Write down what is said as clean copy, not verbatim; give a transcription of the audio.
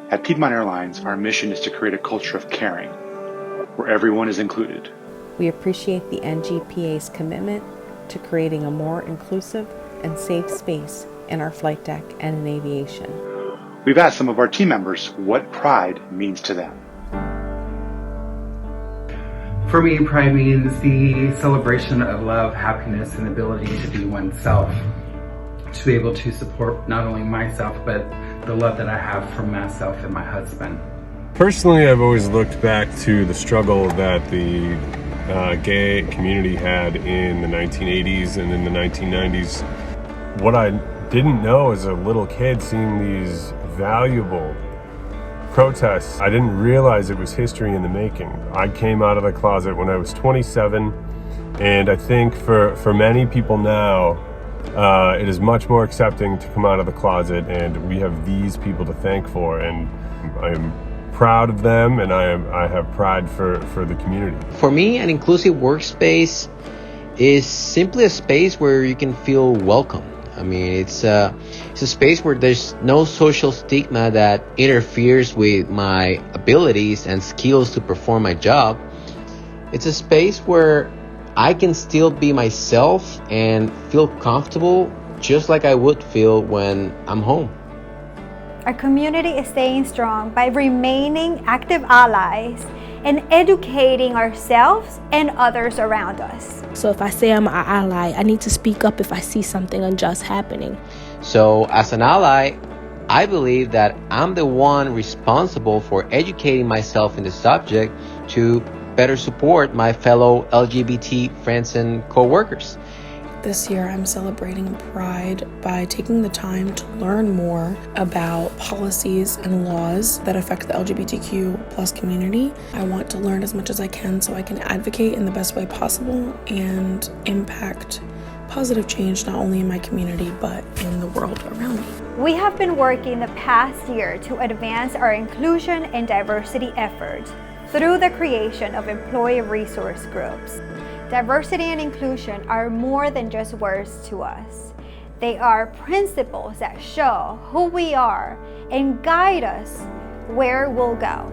At Piedmont Airlines, our mission is to create a culture of caring, where everyone is included. We appreciate the NGPA's commitment to creating a more inclusive and safe space in our flight deck and in aviation. We've asked some of our team members what pride means to them. For me, pride means the celebration of love, happiness, and ability to be oneself. To be able to support not only myself, but the love that I have for myself and my husband. Personally, I've always looked back to the struggle that the gay community had in the 1980s and in the 1990s. What I didn't know as a little kid, seeing these valuable protests, I didn't realize it was history in the making. I came out of the closet when I was 27, and I think for many people now, it is much more accepting to come out of the closet, and we have these people to thank for, and I am proud of them, and I have pride for the community. For me, an inclusive workspace is simply a space where you can feel welcome. I mean, it's a space where there's no social stigma that interferes with my abilities and skills to perform my job. It's a space where I can still be myself and feel comfortable just like I would feel when I'm home. Our community is staying strong by remaining active allies and educating ourselves and others around us. So if I say I'm an ally, I need to speak up if I see something unjust happening. So as an ally, I believe that I'm the one responsible for educating myself in the subject to better support my fellow LGBT friends and co-workers. This year I'm celebrating Pride by taking the time to learn more about policies and laws that affect the LGBTQ plus community. I want to learn as much as I can so I can advocate in the best way possible and impact positive change not only in my community but in the world around me. We have been working the past year to advance our inclusion and diversity efforts through the creation of employee resource groups. Diversity and inclusion are more than just words to us. They are principles that show who we are and guide us where we'll go.